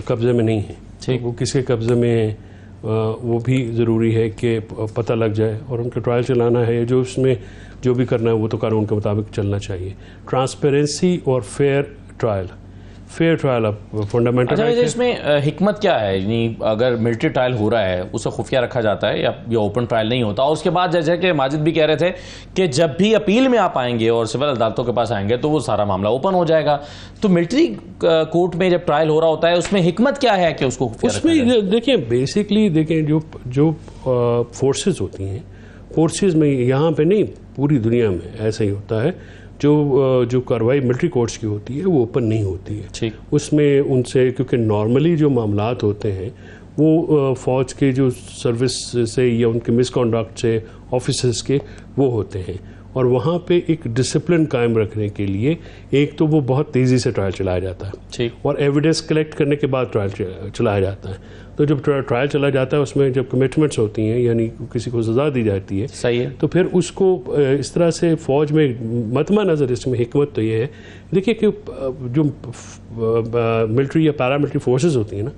कब्ज़े में नहीं है, वो किसके कब्ज़े में हैं वो भी ज़रूरी है कि पता लग जाए, और उनका ट्रायल चलाना है, जो उसमें जो भी करना है वो तो कानून के मुताबिक चलना चाहिए। ट्रांसपेरेंसी और फेयर ट्रायल अब फंडामेंटल अच्छा, इसमें हिकमत क्या है? यानी अगर मिलिट्री ट्रायल हो रहा है उसे खुफिया रखा जाता है या ओपन ट्रायल नहीं होता, और उसके बाद जैसे कि माजिद भी कह रहे थे कि जब भी अपील में आप आएंगे और सिविल अदालतों के पास आएंगे तो वो सारा मामला ओपन हो जाएगा। तो मिलिट्री कोर्ट में जब ट्रायल हो रहा होता है उसमें हिकमत क्या है कि उसको खुफिया रखा जाए? उसमें देखिए, बेसिकली देखें, जो फोर्सेज होती हैं, फोर्सेज में यहाँ पे नहीं, पूरी दुनिया में ऐसा ही होता है। जो कार्रवाई मिलिट्री कोर्ट्स की होती है वो ओपन नहीं होती है। ठीक, उसमें उनसे, क्योंकि नॉर्मली जो मामलात होते हैं वो फ़ौज के जो सर्विस से या उनके मिसकॉन्डक्ट से ऑफिसर्स के वो होते हैं, और वहाँ पे एक डिसिप्लिन कायम रखने के लिए एक तो वो बहुत तेज़ी से ट्रायल चलाया जाता है, ठीक, और एविडेंस कलेक्ट करने के बाद ट्रायल चलाया जाता है। तो जब ट्रायल चला जाता है उसमें जब कमिटमेंट्स होती हैं, यानी किसी को सज़ा दी जाती है, सही है, तो फिर उसको इस तरह से फ़ौज में मतमा नज़र, इसमें हिकमत तो ये है, देखिए कि जो मिलिट्री या पैरामिलिट्री फोर्सेस होती हैं ना,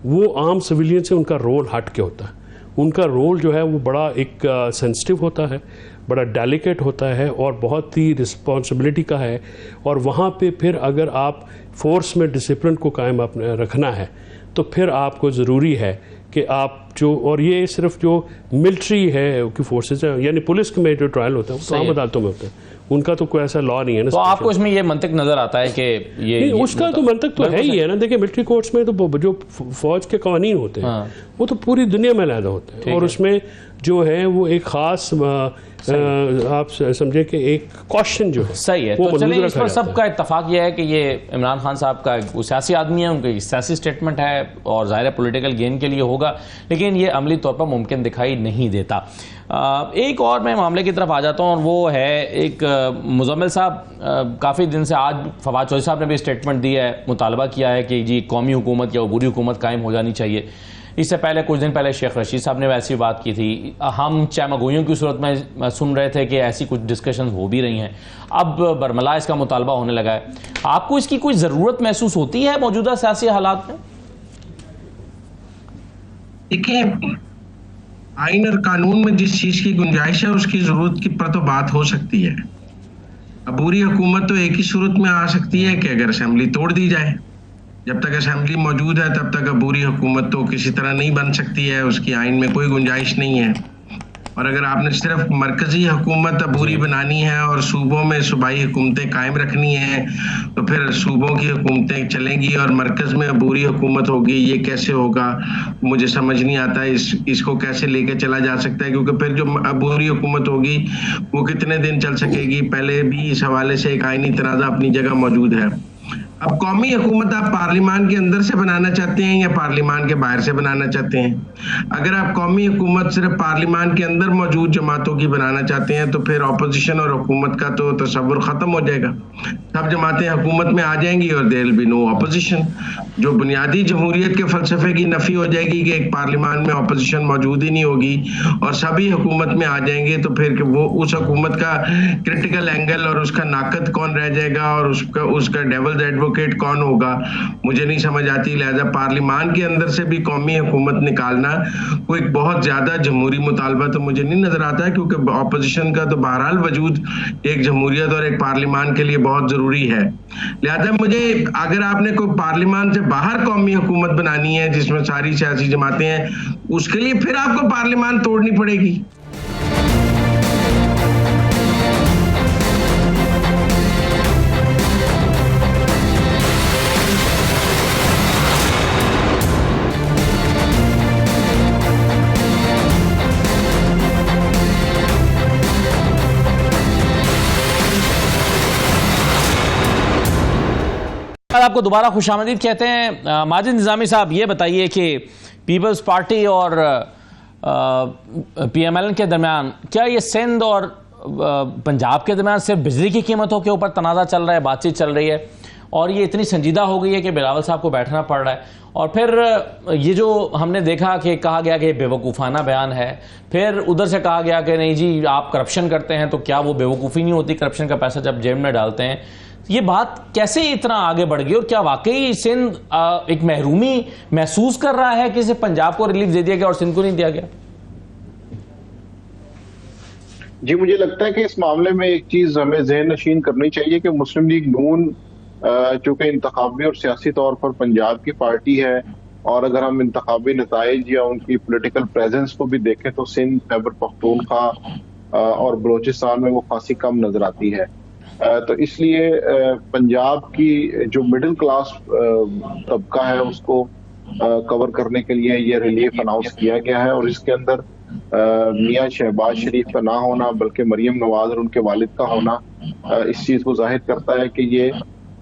वो आम सिविलियन से उनका रोल हट के होता है। उनका रोल जो है वो बड़ा एक सेंसिटिव होता है, बड़ा डेलिकेट होता है, और बहुत ही रिस्पॉन्सिबिलिटी का है। और वहाँ पे फिर अगर आप फोर्स में डिसिप्लिन को कायम रखना है तो फिर आपको ज़रूरी है कि आप जो, और ये सिर्फ जो मिलिट्री है कि फोर्सेज है, यानी पुलिस में जो ट्रायल होता है वो तो आम अदालतों में होता है, उनका तो कोई ऐसा लॉ नहीं है ना। तो आपको इसमें ये मंतक नजर आता है कि ये उसका तो मंतक तो है ही है ना। देखिए, मिलिट्री कोर्ट्स में तो जो फौज के कानून होते हैं वो तो पूरी दुनिया में अलग होते हैं, और उसमें जो है वो एक खास आप समझे कि एक क्वेश्चन जो है सही है। तो चलिए, इस पर सबका इत्तेफाक ये है कि ये इमरान खान साहब का वो सियासी आदमी है, उनका सियासी स्टेटमेंट है और ज़ाहिर है पॉलिटिकल गेन के लिए होगा, लेकिन ये अमली तौर पर मुमकिन दिखाई नहीं देता। एक और मैं मामले की तरफ आ जाता हूँ, और वो है एक मुजम्मिल साहब काफ़ी दिन से, आज फवाद चौधरी साहब ने भी स्टेटमेंट दी है, मुतालबा किया है कि जी कौमी हुकूमत या अबूरी हुकूमत कायम हो जानी चाहिए। इससे पहले कुछ दिन पहले शेख रशीद साहब ने वैसी बात की थी। हम चैमगोइयों की सूरत में सुन रहे थे कि ऐसी कुछ डिस्कशन हो भी रही हैं, अब बरमला इसका मुतालबा होने लगा है। आपको इसकी कोई ज़रूरत महसूस होती है मौजूदा सियासी हालात में? देखिए, आइन और कानून में जिस चीज की गुंजाइश है उसकी जरूरत की पर तो बात हो सकती है। अबूरी हुकूमत तो एक ही सूरत में आ सकती है कि अगर असेंबली तोड़ दी जाए। जब तक असेंबली मौजूद है तब तक अबूरी हुकूमत तो किसी तरह नहीं बन सकती है, उसकी आइन में कोई गुंजाइश नहीं है। और अगर आपने सिर्फ मरकजी हुकूमत अबूरी बनानी है और सूबों में सूबाई हुकूमतें कायम रखनी है, तो फिर सूबों की हुकूमतें चलेंगी और मरकज में अबूरी हुकूमत होगी। ये कैसे होगा मुझे समझ नहीं आता, इसको कैसे लेके चला जा सकता है, क्योंकि फिर जो अबूरी हुकूमत होगी वो कितने दिन चल सकेगी। पहले भी इस हवाले से एक आईनी तनाज़ा अपनी जगह मौजूद है। अब कौमी हुकूमत आप पार्लिमान के अंदर से बनाना चाहते हैं या पार्लिमान के बाहर से बनाना चाहते हैं? अगर आप कौमी हुकूमत सिर्फ पार्लिमान के अंदर मौजूद जमातों की बनाना चाहते हैं तो फिर ऑपोजिशन और हुकूमत का तो तस्वुर खत्म हो जाएगा। सब जमातें हुकूमत में आ जाएंगी और there will be no opposition. जो बुनियादी जमहूरियत के फलसफे की नफी हो जाएगी कि एक पार्लिमान में ऑपोजिशन मौजूद ही नहीं होगी और सभी हुकूमत में आ जाएंगे, तो फिर वो उस हुकूमत का क्रिटिकल एंगल और उसका नाकद कौन रह जाएगा और उसका डेविल्स एडवोकेट कौन होगा, मुझे नहीं समझ आती। लिहाजा पार्लिमान के अंदर से भी कौमी हुकूमत निकालना कोई बहुत ज्यादा जमहूरी मुतालबा तो मुझे नहीं नजर आता है, क्योंकि ऑपोजिशन का तो बहरहाल वजूद एक जमहूरियत और एक पार्लिमान के लिए बहुत जरूरी है। लिहाजा मुझे, अगर आपने कोई पार्लिमान से बाहर कौमी हुकूमत बनानी है जिसमें सारी सियासी जमातें हैं, उसके लिए फिर आपको पार्लिमान तोड़नी पड़ेगी। आपको दोबारा खुशामदीद कहते हैं। माजिद निज़ामी साहब, ये बताइए कि पीपल्स पार्टी और PMLN के दरमियान क्या ये सिंध और पंजाब के दरमियान सिर्फ बिजली की कीमतों के ऊपर तनाज़ा चल रहा है, बातचीत चल रही है, और ये इतनी संजीदा हो गई है कि बिलावल साहब को बैठना पड़ रहा है। और फिर ये जो हमने देखा कि कहा गया कि बेवकूफ़ाना बयान है, फिर उधर से कहा गया कि नहीं जी आप करप्शन करते हैं, तो क्या वो बेवकूफ़ी नहीं होती करप्शन का पैसा जब जेब में डालते हैं? ये बात कैसे इतना आगे बढ़ गई और क्या वाकई सिंध एक महरूमी महसूस कर रहा है कि सिर्फ पंजाब को रिलीफ दे दिया गया और सिंध को नहीं दिया गया? जी, मुझे लगता है कि इस मामले में एक चीज हमें ज़हन नशीन करनी चाहिए कि मुस्लिम लीग नून चूंकि इंतखाबी और सियासी तौर पर पंजाब की पार्टी है, और अगर हम इंतखाबी नताइज या उनकी पॉलिटिकल प्रेजेंस को भी देखें तो सिंध, खैबर पख्तूनख्वा और बलोचिस्तान में वो खासी कम नजर आती है। तो इसलिए पंजाब की जो मिडिल क्लास तबका है उसको कवर करने के लिए ये रिलीफ अनाउंस किया गया है, और इसके अंदर मियां शहबाज शरीफ का ना होना बल्कि मरियम नवाज और उनके वालिद का होना इस चीज को जाहिर करता है कि ये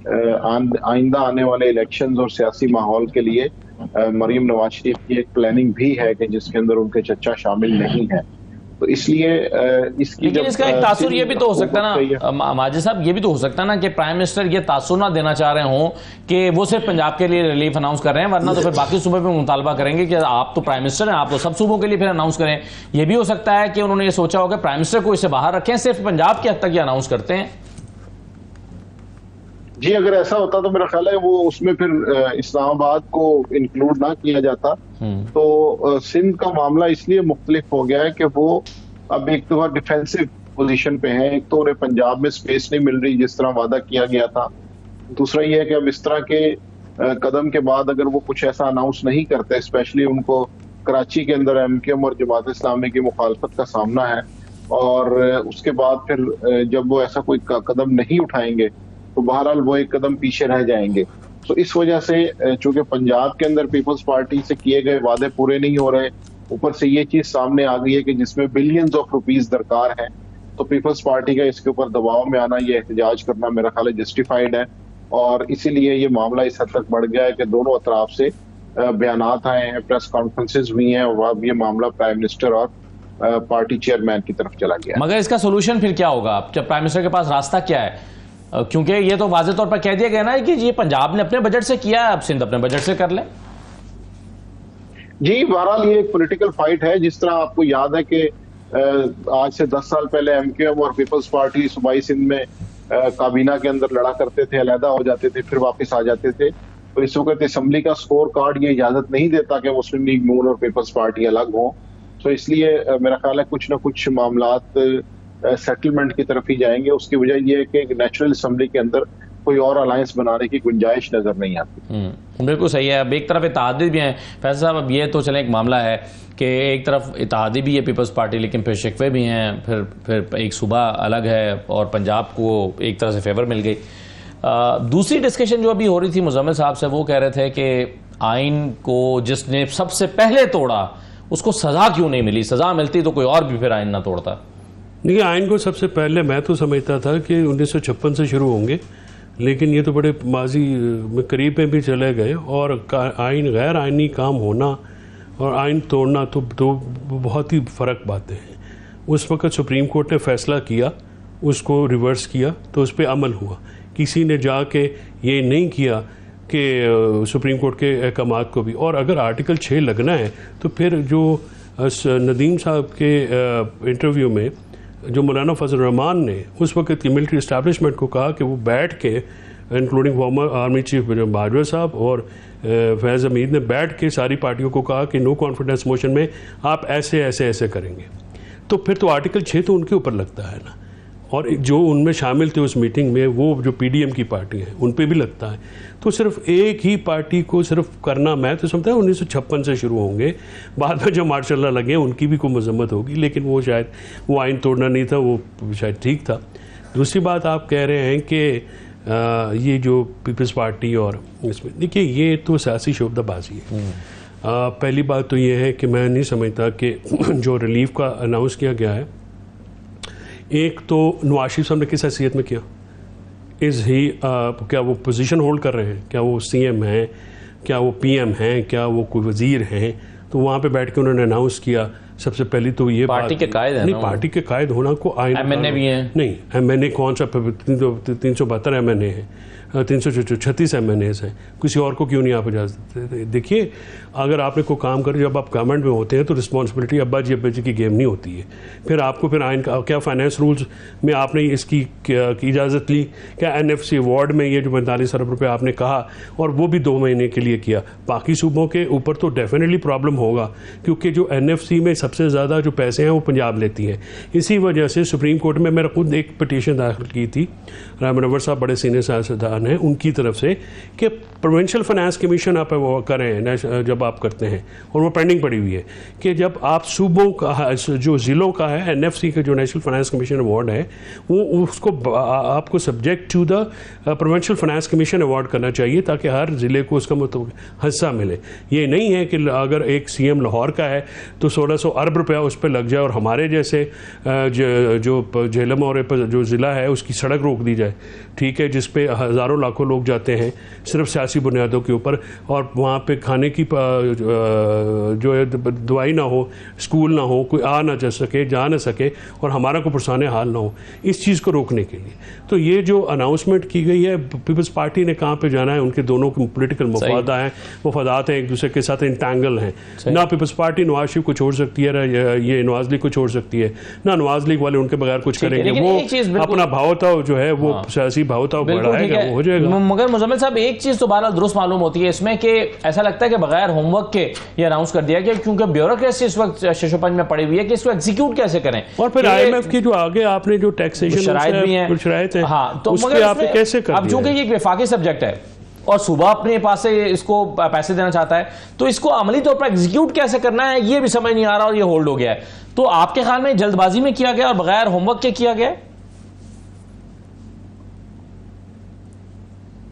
आइंदा आने वाले इलेक्शंस और सियासी माहौल के लिए मरियम नवाज शरीफ की एक प्लानिंग भी है कि जिसके अंदर उनके चचा शामिल नहीं है। तो इसलिए इसकी लेकिन इसका एक तासुर ये भी तो हो सकता है ना माजिद साहब, ये भी तो हो सकता है ना कि प्राइम मिनिस्टर ये तासुर ना देना चाह रहे हों कि वो सिर्फ पंजाब के लिए रिलीफ अनाउंस कर रहे हैं, वरना तो फिर बाकी सूबे पे मुतालबा करेंगे कि आप तो प्राइम मिनिस्टर हैं, आप तो सब सूबों के लिए फिर अनाउंस करें। ये भी हो सकता है कि उन्होंने ये सोचा होगा प्राइम मिनिस्टर को इससे बाहर रखें, सिर्फ पंजाब के हद तक ये अनाउंस करते हैं। जी, अगर ऐसा होता तो मेरा ख्याल है वो उसमें फिर इस्लामाबाद को इंक्लूड ना किया जाता। तो सिंध का मामला इसलिए मुख्तलिफ हो गया है कि वो अब एक तो डिफेंसिव पोजीशन पे है, एक तो उन्हें पंजाब में स्पेस नहीं मिल रही जिस तरह वादा किया गया था, दूसरा ये है कि अब इस तरह के कदम के बाद अगर वो कुछ ऐसा अनाउंस नहीं करते, स्पेशली उनको कराची के अंदर एमकेएम और जमात इस्लामी की मुखालफत का सामना है, और उसके बाद फिर जब वो ऐसा कोई कदम नहीं उठाएंगे तो बहरहाल वो एक कदम पीछे रह जाएंगे। तो इस वजह से चूंकि पंजाब के अंदर पीपल्स पार्टी से किए गए वादे पूरे नहीं हो रहे, ऊपर से ये चीज सामने आ गई है कि जिसमें बिलियंस ऑफ रुपीस दरकार है, तो पीपल्स पार्टी का इसके ऊपर दबाव में आना, ये एहतजाज करना मेरा ख्याल है जस्टिफाइड है, और इसीलिए ये मामला इस हद तक बढ़ गया है कि दोनों अतराफ से बयानात आए हैं, प्रेस कॉन्फ्रेंसेज हुई हैं, और अब ये मामला प्राइम मिनिस्टर और पार्टी चेयरमैन की तरफ चला गया। मगर इसका सोल्यूशन फिर क्या होगा? जब प्राइम मिनिस्टर के पास रास्ता क्या है? क्योंकि ये तो वाज़ेह तौर पर कह दिया गया ना कि ये पंजाब ने अपने बजट से किया है, अब सिंध अपने बजट से कर ले। जी, बहरहाल ये एक पॉलिटिकल फाइट है। जिस तरह आपको याद है कि आज से 10 साल पहले एमकेएम और पीपल्स पार्टी सूबाई सिंध में काबीना के अंदर लड़ा करते थे, अलहदा हो जाते थे, फिर वापस आ जाते थे। तो इस वक्त असम्बली का स्कोर कार्ड ये इजाजत नहीं देता कि मुस्लिम लीग नून और पीपल्स पार्टी अलग हों। तो इसलिए मेरा ख्याल है कुछ ना कुछ मामलात सेटलमेंट की तरफ ही जाएंगे। उसकी वजह यह है कि नेशनल असम्बली के अंदर कोई और अलायंस बनाने की गुंजाइश नजर नहीं आती। बिल्कुल सही है। अब एक तरफ इत्तेहादी भी हैं फैसल साहब, अब ये तो चले एक मामला है कि एक तरफ इत्तेहादी भी है पीपल्स पार्टी, लेकिन फिर शिकवे भी हैं, फिर एक सूबा अलग है और पंजाब को एक तरह से फेवर मिल गई। दूसरी डिस्कशन जो अभी हो रही थी मुजम्मिल साहब से, वो कह रहे थे कि आइन को जिसने सबसे पहले तोड़ा उसको सजा क्यों नहीं मिली? सजा मिलती तो कोई और भी फिर आइन ना तोड़ता। देखिए, आइन को सबसे पहले मैं तो समझता था कि 1956 से शुरू होंगे, लेकिन ये तो बड़े माजी में करीब में भी चले गए, और आइन गैर आइनी काम होना और आइन तोड़ना तो बहुत ही फ़र्क बातें हैं। उस वक़्त सुप्रीम कोर्ट ने फ़ैसला किया, उसको रिवर्स किया, तो उस पर अमल हुआ। किसी ने जाके ये नहीं किया कि सुप्रीम कोर्ट के अहकामात को भी, और अगर आर्टिकल 6 लगना है तो फिर जो नदीम साहब के इंटरव्यू में जो मौलाना फजल रहमान ने उस वक्त की मिलिट्री इस्टेब्लिशमेंट को कहा कि वो बैठ के, including farmer army chief Bajwa साहब और फैज़ हमीद ने बैठ के सारी पार्टियों को कहा कि नो कॉन्फिडेंस मोशन में आप ऐसे ऐसे ऐसे करेंगे, तो फिर तो आर्टिकल 6 तो उनके ऊपर लगता है ना, और जो उनमें शामिल थे उस मीटिंग में वो जो पीडीएम की पार्टी है उन पे भी लगता है। तो सिर्फ एक ही पार्टी को सिर्फ करना, मैं तो समझता हूँ 1956 से शुरू होंगे, बाद में जो मार्शल लॉ लगे उनकी भी कोई मजम्मत होगी, लेकिन वो शायद वो आइन तोड़ना नहीं था, वो शायद ठीक था। दूसरी बात आप कह रहे हैं कि ये जो पीपल्स पार्टी और इसमें, देखिए ये तो सियासी शोबदाबाजी है। पहली बात तो ये है कि मैं नहीं समझता कि जो रिलीफ का अनाउंस किया गया है, एक तो नवाज शरीफ साहब ने किस हैसियत में किया, क्या वो पोजीशन होल्ड कर रहे हैं, क्या वो सीएम हैं, क्या वो पीएम हैं, क्या वो कोई वजीर हैं? तो वहाँ पे बैठ के उन्होंने अनाउंस किया। सबसे पहली तो ये पार्टी के कायद है, नहीं पार्टी के कायद होना को आइन, एमएनए भी हैं, नहीं एमएनए कौन सा 372 एमएनए है, 336 MNAs हैं, किसी और को क्यों नहीं आप इजाज़त देते? देखिए, अगर आपने कोई काम कर, जब आप गवर्नमेंट में होते हैं तो रिस्पॉन्सिबिलिटी अब्बा जी की गेम नहीं होती है। फिर आपको फिर आइन का क्या फाइनेंस रूल्स में आपने इसकी इजाज़त ली? क्या NFC अवार्ड में ये जो 45 अरब रुपये आपने कहा, और वो भी 2 महीने के लिए किया, बाकी सूबों के ऊपर तो डेफिनेटली प्रॉब्लम होगा, क्योंकि जो NFC में सबसे ज़्यादा जो पैसे हैं वो पंजाब लेती है। इसी वजह से सुप्रीम कोर्ट में मैंने खुद एक पिटीशन दाखिल की थी, राम मनव्वर साहब बड़े सीनियर सियासतदान हैं, उनकी तरफ से, कि प्रोविंशियल फाइनेंस कमीशन आप वो करें जब आप करते हैं, और वो पेंडिंग पड़ी हुई है, कि जब आप सूबों का जो ज़िलों का है NFC का जो नेशनल फाइनेंस कमीशन अवार्ड है, वो उसको आपको subject to the provincial finance commission award करना चाहिए, ताकि हर ज़िले को उसका मतलब हिस्सा मिले। ये नहीं है कि अगर एक CM लाहौर का है तो 1600 अरब रुपया उस पर लग जाए और हमारे जैसे जो झेलम और जो ज़िला है उसकी सड़क रोक दी जाए, ठीक है, जिस पे हज़ारों लाखों लोग जाते हैं सिर्फ सियासी बुनियादों के ऊपर, और वहाँ पे खाने की जो है दवाई ना हो, स्कूल ना हो, कोई आ ना जा सके, जा ना सके, और हमारा को पुरसाने हाल ना हो, इस चीज़ को रोकने के लिए। तो ये जो अनाउंसमेंट की गई है, पीपल्स पार्टी ने कहाँ पे जाना है, उनके दोनों के पोलिटिकल मफादात हैं, एक दूसरे के साथ इंटैंगल हैं। ना पीपल्स पार्टी नवाज शरीफ को छोड़ सकती है, ये नवाज लीग को छोड़ सकती है, ना नवाज लीग वाले उनके बगैर कुछ करेंगे। वो अपना भावताव जो है वो सियासी भावताव बढ़ाएगा, वो हो जाएगा। मगर मुजम्मिल साहब, एक चीज तो बहरहाल दुरुस्त मालूम होती है इसमें कि ऐसा लगता है कि बगैर होमवर्क के ये अनाउंस कर दिया गया, क्योंकि ब्यूरोक्रेसी इस वक्त शशोपंज में पड़ी हुई है कि इसको एग्जीक्यूट कैसे करें। और फिर IMF की जो आगे आपने जो टैक्सेशन शराइत भी हैं, हाँ, तो उसके आपने कैसे कर दिया? अब चूंकि ये एक वफाकी सब्जेक्ट है और सूबा अपने पास से इसको पैसे देना चाहता है, तो इसको अमली तौर पर एग्जीक्यूट कैसे करना है ये भी समझ नहीं आ रहा, और ये होल्ड हो गया है। तो आपके ख्याल में जल्दबाजी में किया गया और बगैर होमवर्क के किया गया?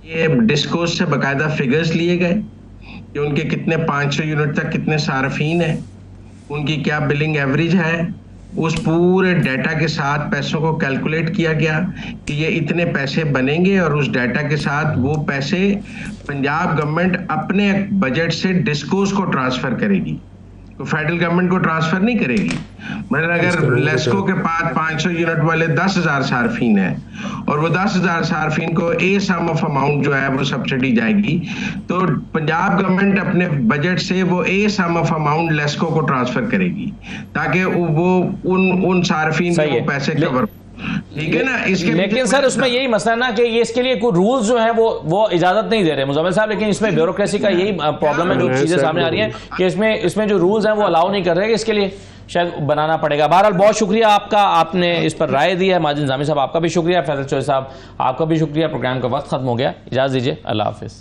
ये डिस्कोर्स से बाकायदा फिगर्स लिए गए कि उनके कितने 500 यूनिट तक कितने सार्फिन हैं, उनकी क्या बिलिंग एवरेज है, उस पूरे डाटा के साथ पैसों को कैलकुलेट किया गया कि ये इतने पैसे बनेंगे, और उस डाटा के साथ वो पैसे पंजाब गवर्नमेंट अपने बजट से डिस्कोर्स को ट्रांसफर करेगी, तो फेडरल गवर्नमेंट को ट्रांसफर नहीं करेगी। मतलब अगर लेस्को के पास 500 यूनिट वाले 10,000 सार्फिन है और वो 10,000 सार्फिन को ए सम ऑफ अमाउंट जो है वो सब्सिडी जाएगी, तो पंजाब गवर्नमेंट अपने बजट से वो ए सम ऑफ अमाउंट लेस्को को ट्रांसफर करेगी, ताकि वो उन सार्फिन के वो पैसे कवर, ठीक है ना। इसके लेकिन सर उसमें यही मसला ना कि ये इसके लिए कोई रूल्स जो है वो इजाजत नहीं दे रहे मुजम्मिल साहब, लेकिन इसमें ब्यूरोक्रेसी का यही प्रॉब्लम है, जो चीजें सामने आ रही हैं कि इसमें जो रूल्स हैं वो अलाउ नहीं कर रहे, इसके लिए शायद बनाना पड़ेगा। बहरहाल बहुत शुक्रिया आपका, आपने इस पर राय दी है। माजिद निज़ामी साहब आपका भी शुक्रिया, फैसल चौधरी साहब आपका भी शुक्रिया। प्रोग्राम का वक्त खत्म हो गया, इजाजत दीजिए, अल्लाह हाफिज।